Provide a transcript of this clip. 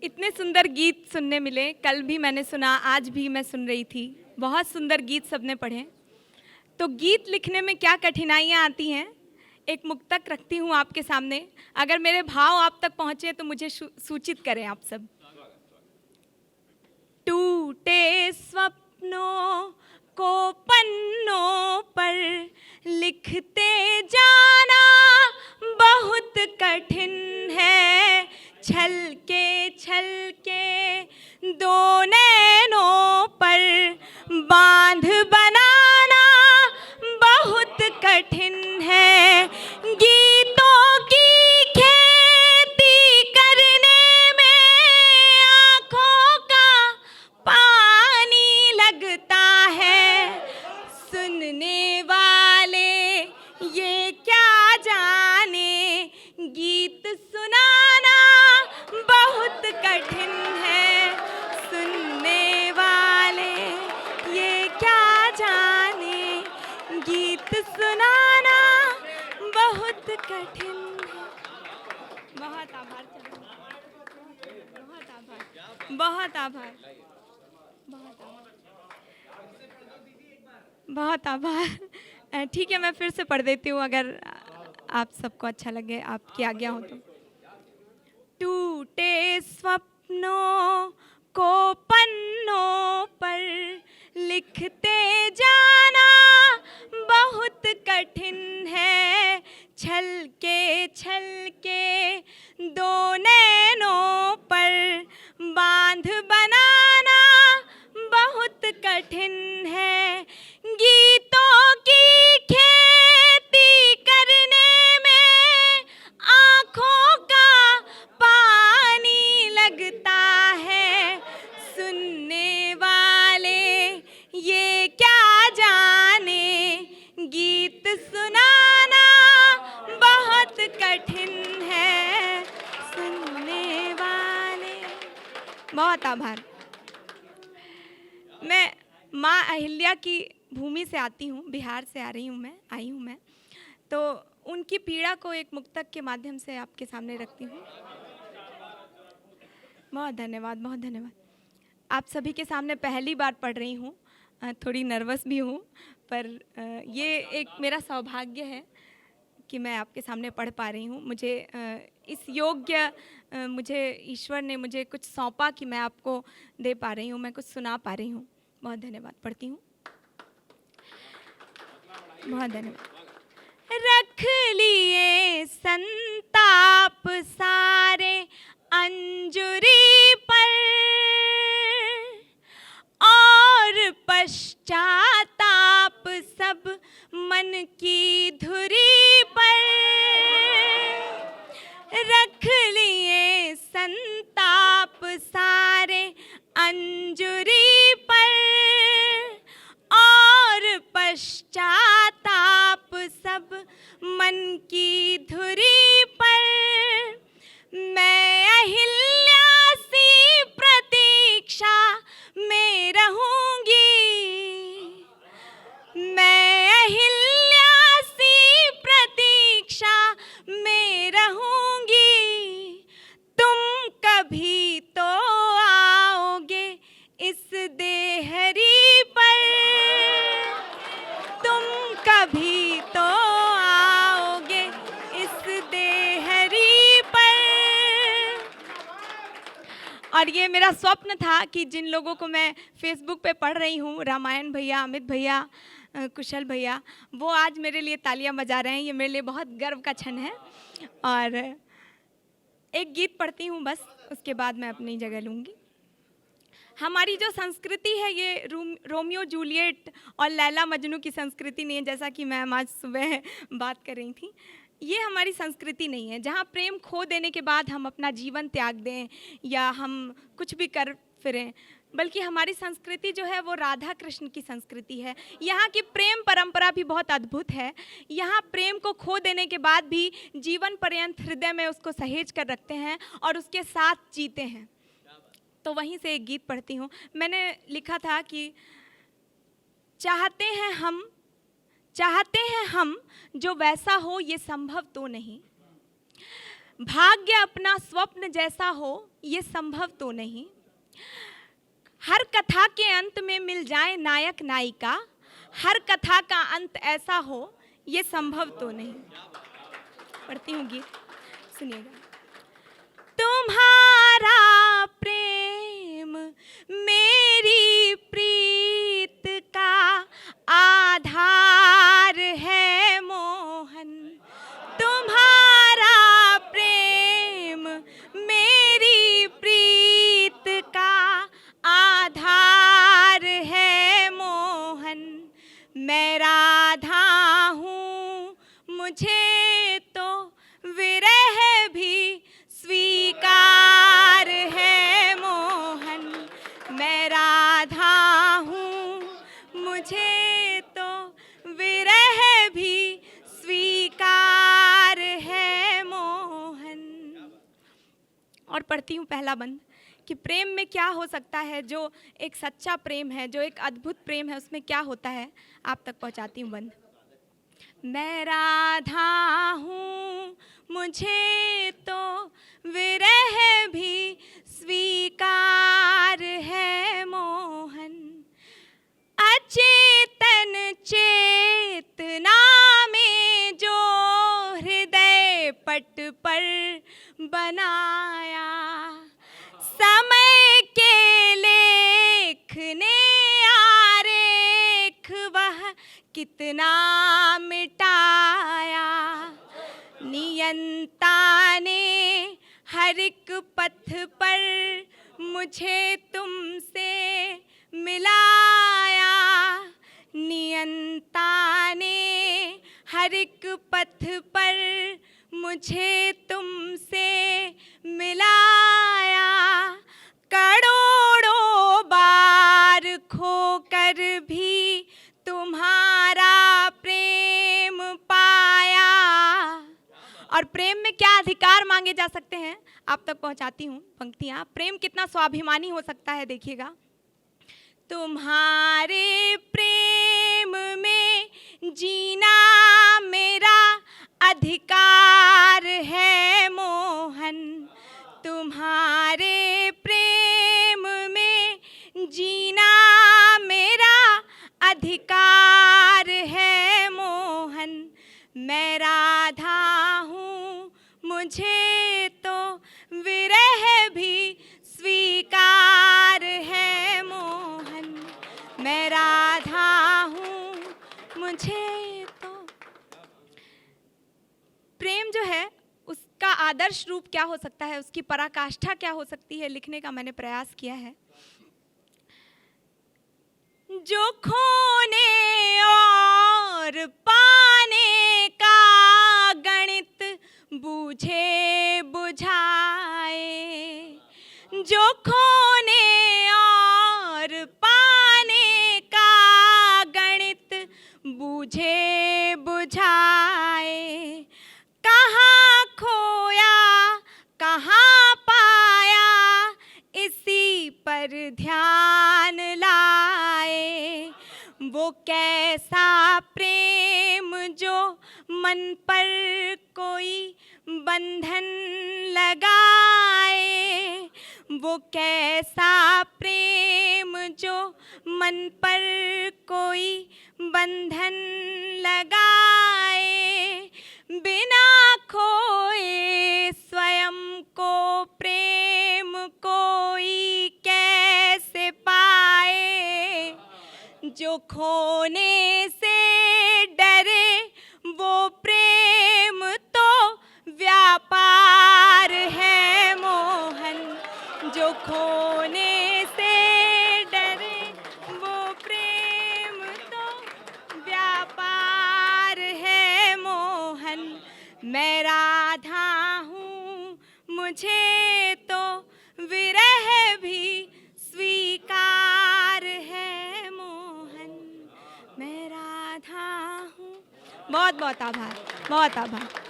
इतने सुंदर गीत सुनने मिले, कल भी मैंने सुना, आज भी मैं सुन रही थी। बहुत सुंदर गीत सबने पढ़े। तो गीत लिखने में क्या कठिनाइयाँ आती हैं, एक मुक्तक रखती हूँ आपके सामने। अगर मेरे भाव आप तक पहुँचे तो मुझे सूचित करें आप सब। टूटे स्वप्नों को पन्नों पर लिखते जाना बहुत कठिन है। छल के दो नैनों पर बांध बनाना बहुत कठिन है। गीतों की खेती करने में आँखों का पानी लगता है। सुनने वाले ये क्या जाने, गीत सुनाना बहुत कठिन है। सुनने वाले ये क्या जाने, गीत सुनाना बहुत कठिन है। बहुत आभार, बहुत आभार, बहुत आभार, बहुत आभार, बहुत आभार। ठीक है, मैं फिर से पढ़ देती हूँ अगर आप सबको अच्छा लगे, आपकी आज्ञा हो तो। टूटे स्वप्नों को पन्नों पर लिखते जाना बहुत कठिन है। छल के दो नैनों पर बांध बनाना बहुत कठिन है। गीतों की खेती करने में आँखों का पानी लगता है। सुनने वाले ये क्या जाने, गीत सुनाना बहुत कठिन है। सुनने वाले। बहुत आभार। मैं माँ अहिल्या की भूमि से आती हूँ, बिहार से आई हूँ मैं। तो उनकी पीड़ा को एक मुक्तक के माध्यम से आपके सामने रखती हूँ। बहुत धन्यवाद, बहुत धन्यवाद। आप सभी के सामने पहली बार पढ़ रही हूँ, थोड़ी नर्वस भी हूँ, पर ये एक मेरा सौभाग्य है कि मैं आपके सामने पढ़ पा रही हूँ। मुझे इस योग्य मुझे ईश्वर ने मुझे कुछ सौंपा कि मैं आपको दे पा रही हूँ, मैं कुछ सुना पा रही हूँ। बहुत धन्यवाद। पढ़ती हूँ। बहुत धन्यवाद। रख लिए संताप सारे अंजुरी पर और पश्चाताप सब मन की धुरी पर। रख लिए संताप सारे अंजुरी पर और पश्चाताप सब मन की धुरी पर। मैं अहिल्या सी प्रतीक्षा में रहूंगी। मैं अहिल्या सी प्रतीक्षा में रहूंगी। तुम कभी तो आओगे इस देहरी पर। तुम कभी तो आओगे इस देहरी पर। और ये मेरा स्वप्न था कि जिन लोगों को मैं फेसबुक पे पढ़ रही हूँ, रामायण भैया, अमित भैया, कुशल भैया, वो आज मेरे लिए तालियां बजा रहे हैं। ये मेरे लिए बहुत गर्व का क्षण है। और एक गीत पढ़ती हूँ बस, उसके बाद मैं अपनी जगह लूँगी। हमारी जो संस्कृति है ये रोमियो जूलियट और लैला मजनू की संस्कृति नहीं है, जैसा कि मैम आज सुबह बात कर रही थी। ये हमारी संस्कृति नहीं है जहाँ प्रेम खो देने के बाद हम अपना जीवन त्याग दें या हम कुछ भी कर फिरें, बल्कि हमारी संस्कृति जो है वो राधा कृष्ण की संस्कृति है। यहाँ की प्रेम परंपरा भी बहुत अद्भुत है। यहाँ प्रेम को खो देने के बाद भी जीवन पर्यंत हृदय में उसको सहेज कर रखते हैं और उसके साथ जीते हैं। तो वहीं से एक गीत पढ़ती हूँ। मैंने लिखा था कि चाहते हैं हम जो वैसा हो ये संभव तो नहीं। भाग्य अपना स्वप्न जैसा हो ये संभव तो नहीं, हर कथा के अंत में मिल जाए नायक नायिका, हर कथा का अंत ऐसा हो ये संभव तो नहीं। पढ़ती हूँ गीत, सुनिएगा। तुम्हारा प्रेम मेरी प्रीत का आधार है मोहन, तुम्हारा प्रेम मेरी प्रीत का आधार है मोहन। मैं राधा हूँ मुझे तो विरह भी स्वीकार है मोहन, मैं राधा हूँ मुझे तो विरह भी स्वीकार है मोहन। और पढ़ती हूँ पहला बंद कि प्रेम में क्या हो सकता है, जो एक सच्चा प्रेम है, जो एक अद्भुत प्रेम है, उसमें क्या होता है, आप तक पहुँचाती हूँ बंद। मैं राधा हूँ मुझे तो विरह भी स्वीकार है मोहन, अचेतन चेतना में जो हृदय पट पर बनाया, समय के लेखने आरेख वह कितना मिटाया, नियंता ने हर एक पथ पर मुझे तुमसे मिलाया, नियंता ने हर एक पथ पर मुझे तुमसे मिलाया, करोड़ों बार खोकर भी तुम्हारा प्रेम पाया। और प्रेम में क्या अधिकार मांगे जा सकते हैं, आप तक पहुंचाती हूँ पंक्तियाँ। प्रेम कितना स्वाभिमानी हो सकता है, देखिएगा। तुम्हारे प्रेम में जीना मेरा अधिकार है मोहन, तुम्हारे प्रेम में जीना मेरा अधिकार है मोहन, मैं राधा हूँ मुझे तो विरह भी स्वीकार है मोहन, मैं राधा हूँ मुझे तो। प्रेम जो है उसका आदर्श रूप क्या हो सकता है, उसकी पराकाष्ठा क्या हो सकती है, लिखने का मैंने प्रयास किया है। जो खोने और पाने का गणित बूझे बुझाए, जो खोने और पाने का गणित बूझे बुझाए, कहाँ खोया कहाँ पाया इसी पर ध्यान लाए, वो कैसा प्रेम जो मन पर कोई बंधन लगाए, वो कैसा प्रेम जो मन पर कोई बंधन लगाए, बिना खोए स्वयं को प्रेम कोई कैसे पाए, जो खोने से डरे वो प्रेम तो व्यापार है मोहन, जो खोने से डरे वो प्रेम तो व्यापार है मोहन, मैं राधा हूँ मुझे तो विरह भी स्वीकार है मोहन, मैं राधा हूँ। बहुत बहुत आभार, बहुत आभार।